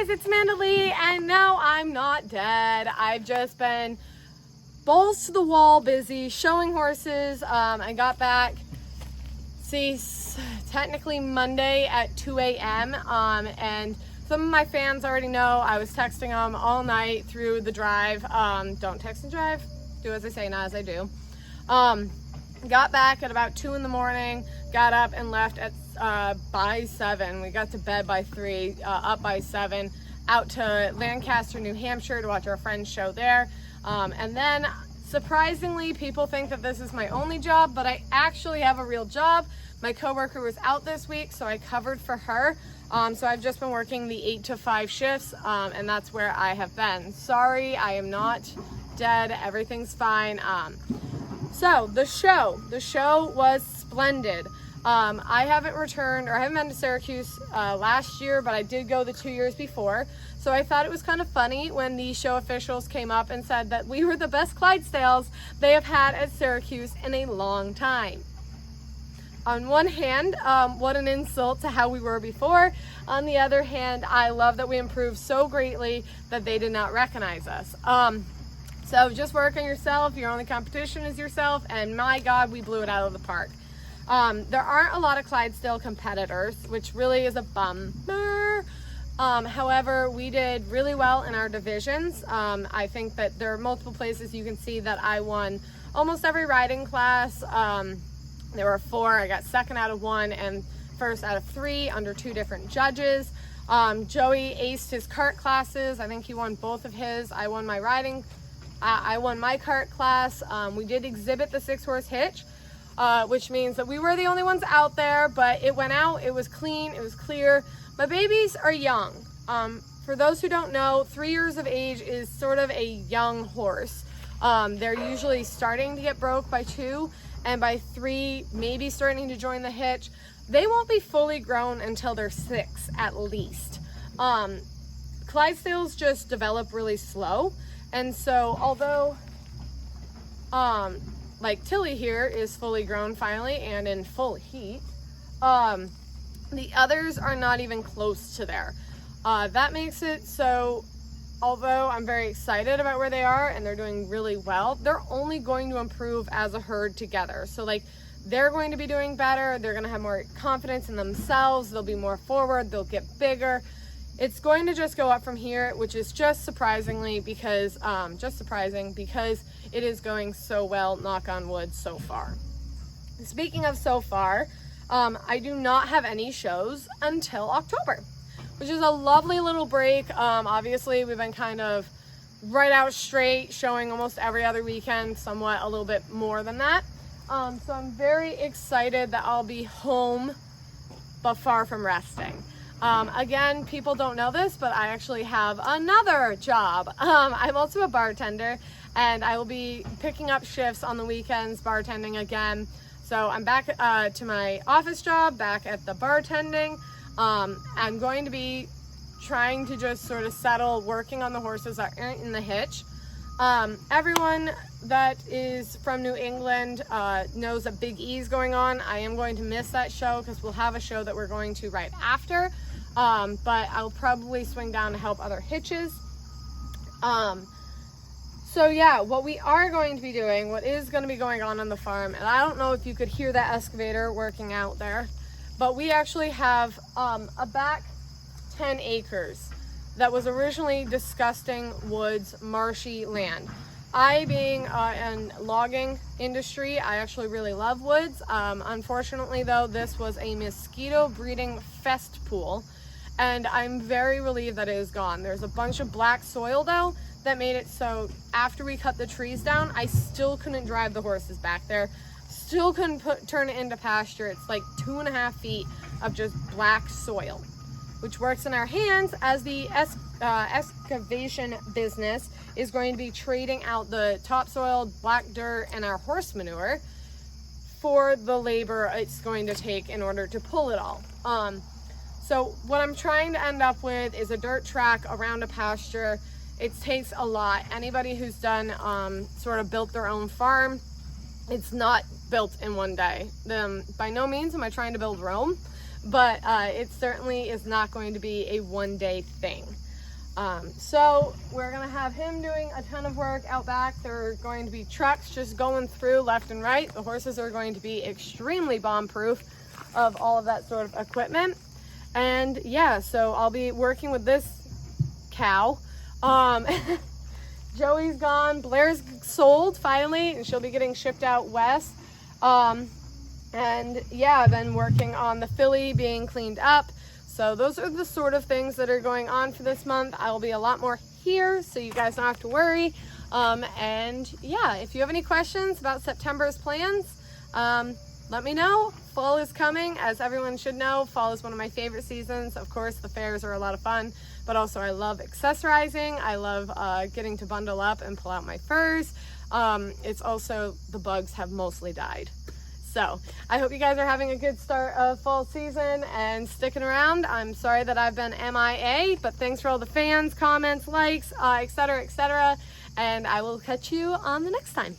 Hey guys, it's Amanda Lee, and no, I'm not dead. I've just been balls to the wall busy showing horses. I got back, technically Monday at 2 a.m. And some of my fans already know I was texting them all night through the drive. Don't text and drive. Do as I say, not as I do. Got back at about 2 in the morning, got up and left at by 7. We got to bed by 3, up by 7, out to Lancaster, New Hampshire to watch our friend's show there. And then surprisingly, people think that this is my only job, but I actually have a real job. My coworker was out this week, so I covered for her. So I've just been working the 8 to 5 shifts, and that's where I have been. Sorry, I am not dead. Everything's fine. So the show was splendid. I haven't returned, or I haven't been to Syracuse last year, but I did go the 2 years before. So I thought it was kind of funny when the show officials came up and said that we were the best Clydesdales they have had at Syracuse in a long time. On one hand, what an insult to how we were before. On the other hand, I love that we improved so greatly that they did not recognize us. So just work on yourself. Your only competition is yourself, and my God, we blew it out of the park. There aren't a lot of Clydesdale competitors, which really is a bummer. However, we did really well in our divisions. I think that there are multiple places you can see that I won almost every riding class. There were 4. I got second out of 1 and first out of 3 under 2 different judges. Joey aced his cart classes. I think he won both of his. I won my riding. I won my cart class. We did exhibit the 6-horse hitch, which means that we were the only ones out there, but it went out, it was clean, it was clear. My babies are young. For those who don't know, 3 years of age is sort of a young horse. They're usually starting to get broke by 2, and by 3, maybe starting to join the hitch. They won't be fully grown until they're 6 at least. Clydesdales just develop really slow. And so although like Tilly here is fully grown finally and in full heat, the others are not even close to there. That makes it so, although I'm very excited about where they are and they're doing really well, they're only going to improve as a herd together. So like they're going to be doing better, they're going to have more confidence in themselves, they'll be more forward, they'll get bigger. It's going to just go up from here, which is just surprising because it is going so well, knock on wood, so far. Speaking of so far, I do not have any shows until October, which is a lovely little break. Obviously, we've been kind of right out straight, showing almost every other weekend, somewhat a little bit more than that. So I'm very excited that I'll be home, but far from resting. Again, people don't know this, but I actually have another job. I'm also a bartender, and I will be picking up shifts on the weekends, bartending again. So I'm back to my office job, back at the bartending. I'm going to be trying to just sort of settle working on the horses that aren't in the hitch. Everyone that is from New England knows that Big E's going on. I am going to miss that show because we'll have a show that we're going to right after. But I'll probably swing down to help other hitches. So yeah, what we are going to be doing, what is going to be going on the farm, and I don't know if you could hear that excavator working out there, but we actually have a back 10 acres that was originally disgusting woods, marshy land. I, being in logging industry, I actually really love woods. Unfortunately though, this was a mosquito breeding fest pool, and I'm very relieved that it is gone. There's a bunch of black soil though that made it so after we cut the trees down, I still couldn't drive the horses back there, still couldn't turn it into pasture. It's like 2.5 feet of just black soil, which works in our hands as the excavation business is going to be trading out the topsoil, black dirt, and our horse manure for the labor it's going to take in order to pull it all. So what I'm trying to end up with is a dirt track around a pasture. It takes a lot. Anybody who's done sort of built their own farm, it's not built in one day. By no means am I trying to build Rome, but it certainly is not going to be a one-day thing. So we're gonna have him doing a ton of work out back. There are going to be trucks just going through left and right. The horses are going to be extremely bomb-proof of all of that sort of equipment. And yeah, so I'll be working with this cow. Joey's gone. Blair's sold finally, and she'll be getting shipped out west. And yeah, then working on the filly being cleaned up. So those are the sort of things that are going on for this month. I will be a lot more here, so you guys don't have to worry. And yeah, if you have any questions about September's plans, let me know. Fall is coming, as everyone should know. Fall is one of my favorite seasons. Of course, the fairs are a lot of fun, but also I love accessorizing. I love getting to bundle up and pull out my furs. It's also, the bugs have mostly died. So I hope you guys are having a good start of fall season and sticking around. I'm sorry that I've been MIA, but thanks for all the fans, comments, likes, etc., etc. And I will catch you on the next time.